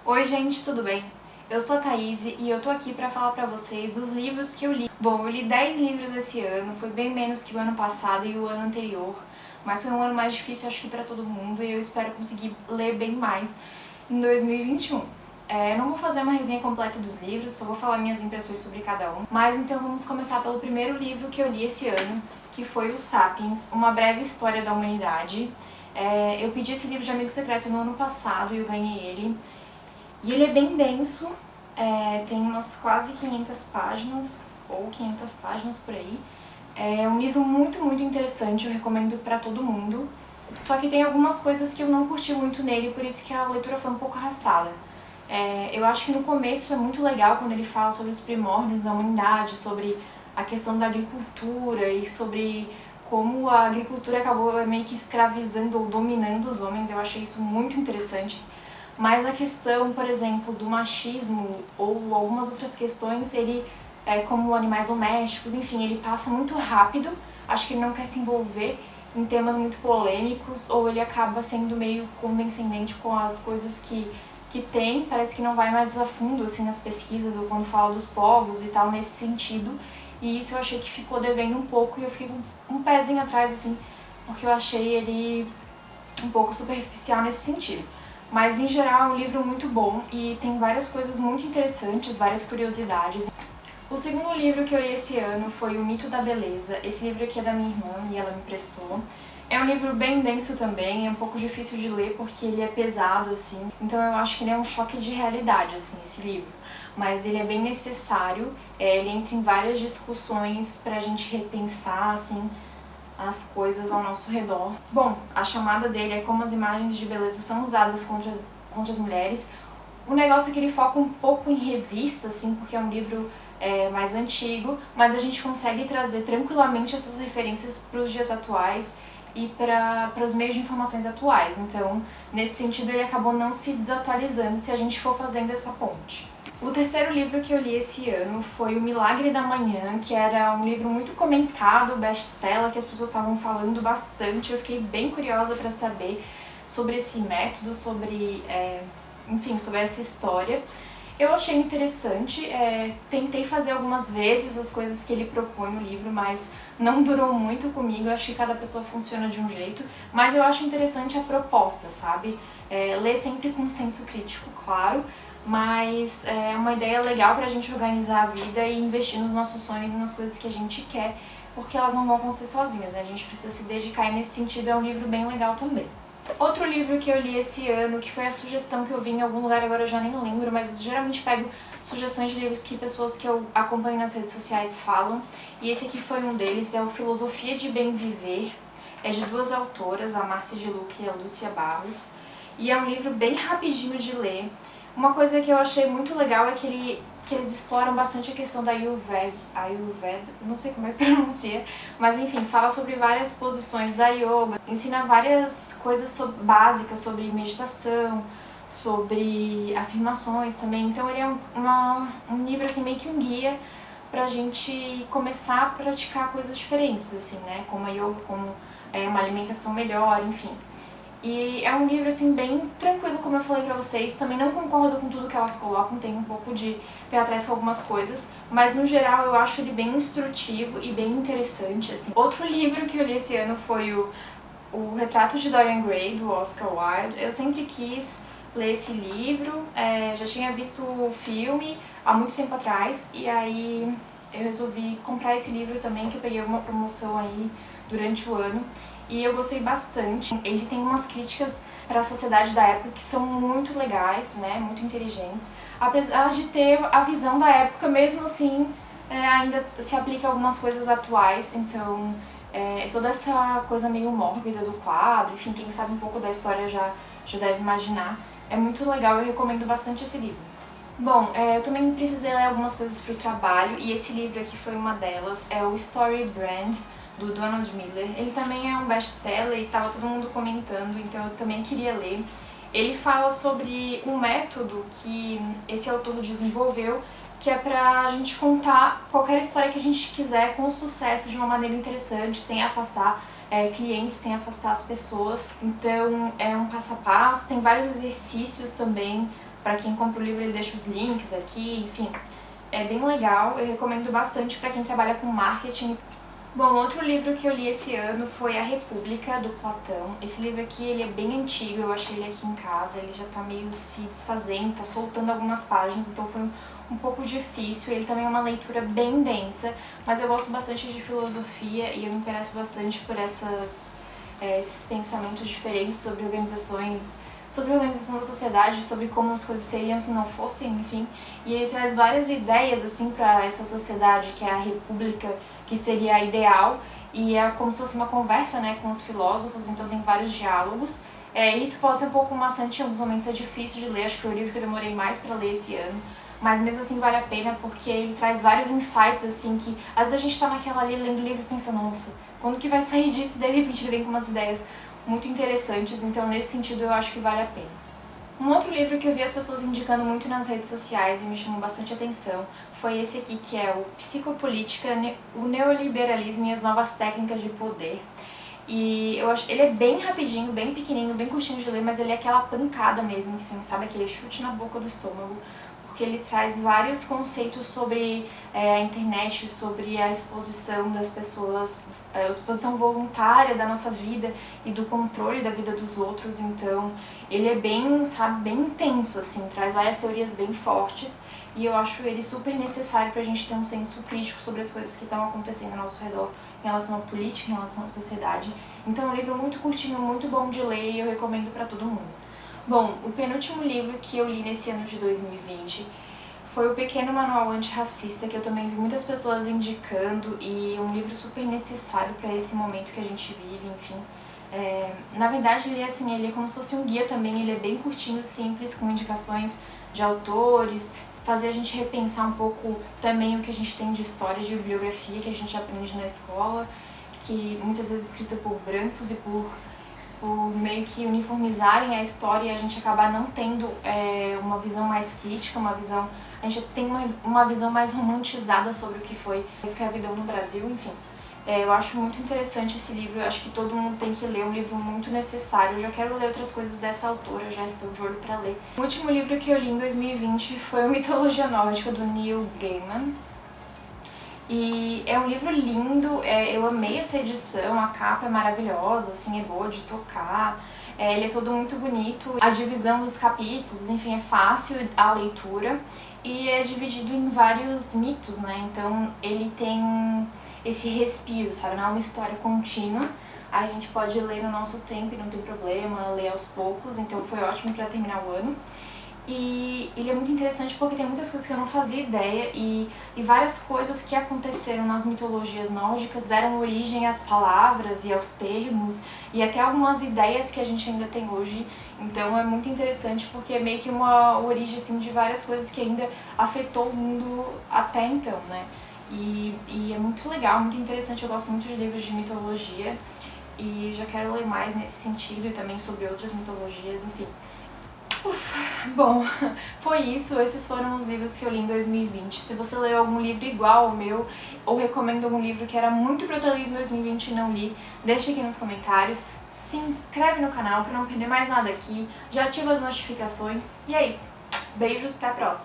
Oi gente, tudo bem? Eu sou a Thaís e eu tô aqui pra falar pra vocês os livros que eu li. Bom, eu li 10 livros esse ano, foi bem menos que o ano passado e o ano anterior, mas foi um ano mais difícil, acho que pra todo mundo, e eu espero conseguir ler bem mais em 2021. Não vou fazer uma resenha completa dos livros, só vou falar minhas impressões sobre cada um. Mas então vamos começar pelo primeiro livro que eu li esse ano, que foi o Sapiens, Uma Breve História da Humanidade. Eu pedi esse livro de amigo secreto no ano passado e eu ganhei ele. E ele é bem denso, tem umas quase 500 páginas, ou 500 páginas por aí. É um livro muito interessante, eu recomendo pra todo mundo. Só que tem algumas coisas que eu não curti muito nele, por isso que a leitura foi um pouco arrastada. Eu acho que no começo é muito legal quando ele fala sobre os primórdios da humanidade, sobre a questão da agricultura e sobre como a agricultura acabou meio que escravizando ou dominando os homens. Eu achei isso muito interessante. Mas a questão, por exemplo, do machismo ou algumas outras questões, ele, como animais domésticos, enfim, ele passa muito rápido. Acho que ele não quer se envolver em temas muito polêmicos, ou ele acaba sendo meio condescendente com as coisas que tem. Parece que não vai mais a fundo assim, nas pesquisas, ou quando fala dos povos e tal, nesse sentido. E isso eu achei que ficou devendo um pouco, e eu fiquei um pezinho atrás, assim, porque eu achei ele um pouco superficial nesse sentido. Mas, em geral, é um livro muito bom e tem várias coisas muito interessantes, várias curiosidades. O segundo livro que eu li esse ano foi O Mito da Beleza. Esse livro aqui é da minha irmã e ela me emprestou. É um livro bem denso também, é um pouco difícil de ler porque ele é pesado, assim. Então eu acho que ele é um choque de realidade, assim, esse livro. Mas ele é bem necessário, ele entra em várias discussões pra gente repensar, assim, as coisas ao nosso redor. Bom, a chamada dele é como as imagens de beleza são usadas contra as mulheres. O negócio é que ele foca um pouco em revista, assim, porque é um livro mais antigo, mas a gente consegue trazer tranquilamente essas referências para os dias atuais e para os meios de informações atuais. Então, nesse sentido, ele acabou não se desatualizando se a gente for fazendo essa ponte. O terceiro livro que eu li esse ano foi O Milagre da Manhã, que era um livro muito comentado, best-seller, que as pessoas estavam falando bastante. Eu fiquei bem curiosa para saber sobre esse método, sobre essa história. Eu achei interessante, tentei fazer algumas vezes as coisas que ele propõe no livro, mas não durou muito comigo. Eu acho que cada pessoa funciona de um jeito, mas eu acho interessante a proposta, sabe? Ler sempre com senso crítico, claro, mas é uma ideia legal pra gente organizar a vida e investir nos nossos sonhos e nas coisas que a gente quer, porque elas não vão acontecer sozinhas, né? A gente precisa se dedicar, e nesse sentido é um livro bem legal também. Outro livro que eu li esse ano, que foi a sugestão que eu vi em algum lugar, agora eu já nem lembro, mas eu geralmente pego sugestões de livros que pessoas que eu acompanho nas redes sociais falam, e esse aqui foi um deles, é o Filosofia de Bem Viver, é de duas autoras, a Márcia de Luca e a Lúcia Barros, e é um livro bem rapidinho de ler. Uma coisa que eu achei muito legal é que eles exploram bastante a questão da Ayurveda, não sei como é que pronuncia, mas enfim, fala sobre várias posições da yoga, ensina várias coisas básicas sobre meditação, sobre afirmações também. Então ele é um livro assim, meio que um guia pra gente começar a praticar coisas diferentes, assim, né, como a yoga, como uma alimentação melhor, enfim. E é um livro, assim, bem tranquilo, como eu falei pra vocês. Também não concordo com tudo que elas colocam, tem um pouco de pé atrás com algumas coisas, mas no geral eu acho ele bem instrutivo e bem interessante, assim. Outro livro que eu li esse ano foi o Retrato de Dorian Gray, do Oscar Wilde. Eu sempre quis ler esse livro, já tinha visto o filme há muito tempo atrás, e aí eu resolvi comprar esse livro também, que eu peguei uma promoção aí durante o ano. E eu gostei bastante. Ele tem umas críticas para a sociedade da época que são muito legais, né, muito inteligentes. Apesar de ter a visão da época, mesmo assim, ainda se aplica a algumas coisas atuais. Então, toda essa coisa meio mórbida do quadro, enfim, quem sabe um pouco da história já deve imaginar. É muito legal, eu recomendo bastante esse livro. Bom, eu também precisei ler algumas coisas para o trabalho, e esse livro aqui foi uma delas. É o Story Brand, do Donald Miller. Ele também é um best-seller e tava todo mundo comentando, então eu também queria ler. Ele fala sobre um método que esse autor desenvolveu, que é pra gente contar qualquer história que a gente quiser com sucesso, de uma maneira interessante, sem afastar clientes, sem afastar as pessoas. Então é um passo a passo, tem vários exercícios também Pra quem compra o livro ele deixa os links aqui, enfim. É bem legal, eu recomendo bastante pra quem trabalha com marketing. Bom, outro livro que eu li esse ano foi A República, do Platão. Esse livro aqui, ele é bem antigo, eu achei ele aqui em casa, ele já tá meio se desfazendo, tá soltando algumas páginas, então foi um pouco difícil. Ele também é uma leitura bem densa, mas eu gosto bastante de filosofia e eu me interesso bastante por esses pensamentos diferentes sobre sobre a organização da sociedade, sobre como as coisas seriam se não fossem, enfim. E ele traz várias ideias, assim, para essa sociedade que é a república, que seria a ideal, e é como se fosse uma conversa, né, com os filósofos, então tem vários diálogos. Isso pode ser um pouco maçante, em alguns momentos é difícil de ler, acho que foi o livro que eu demorei mais para ler esse ano, mas mesmo assim vale a pena porque ele traz vários insights, assim, que às vezes a gente tá naquela ali lendo o livro e pensa, nossa, quando que vai sair disso? E daí de repente ele vem com umas ideias muito interessantes, então nesse sentido eu acho que vale a pena. Um outro livro que eu vi as pessoas indicando muito nas redes sociais e me chamou bastante atenção foi esse aqui, que é o Psicopolítica, o Neoliberalismo e as Novas Técnicas de Poder. E eu acho ele é bem rapidinho, bem pequenininho, bem curtinho de ler, mas ele é aquela pancada mesmo, assim, sabe? Aquele chute na boca do estômago, porque ele traz vários conceitos sobre a internet, sobre a exposição das pessoas, a exposição voluntária da nossa vida e do controle da vida dos outros. Então ele é bem, sabe, bem intenso, assim, traz várias teorias bem fortes e eu acho ele super necessário pra gente ter um senso crítico sobre as coisas que estão acontecendo ao nosso redor em relação à política, em relação à sociedade. Então é um livro muito curtinho, muito bom de ler e eu recomendo pra todo mundo. Bom, o penúltimo livro que eu li nesse ano de 2020 foi o Pequeno Manual Antirracista, que eu também vi muitas pessoas indicando, e um livro super necessário para esse momento que a gente vive, enfim. Na verdade, ele é como se fosse um guia também, ele é bem curtinho, simples, com indicações de autores, fazer a gente repensar um pouco também o que a gente tem de história, de bibliografia que a gente aprende na escola, que muitas vezes é escrita por brancos e por meio que uniformizarem a história e a gente acabar não tendo uma visão mais crítica, a gente tem uma visão mais romantizada sobre o que foi a escravidão no Brasil, enfim. Eu acho muito interessante esse livro, eu acho que todo mundo tem que ler, é um livro muito necessário. Eu já quero ler outras coisas dessa autora, já estou de olho para ler. O último livro que eu li em 2020 foi o Mitologia Nórdica, do Neil Gaiman. E é um livro lindo, eu amei essa edição, a capa é maravilhosa, assim, é boa de tocar, ele é todo muito bonito, a divisão dos capítulos, enfim, é fácil a leitura e é dividido em vários mitos, né, então ele tem esse respiro, sabe, não é uma história contínua, a gente pode ler no nosso tempo e não tem problema, ler aos poucos, então foi ótimo para terminar o ano. E ele é muito interessante porque tem muitas coisas que eu não fazia ideia e várias coisas que aconteceram nas mitologias nórdicas deram origem às palavras e aos termos e até algumas ideias que a gente ainda tem hoje. Então é muito interessante porque é meio que uma origem assim, de várias coisas que ainda afetou o mundo até então, né? E é muito legal, muito interessante, eu gosto muito de livros de mitologia e já quero ler mais nesse sentido e também sobre outras mitologias, enfim. Bom, foi isso, esses foram os livros que eu li em 2020. Se você leu algum livro igual ao meu, ou recomenda algum livro que era muito pra eu ter lido em 2020 e não li, deixa aqui nos comentários. Se inscreve no canal pra não perder mais nada aqui, já ativa as notificações. E é isso, beijos, até a próxima!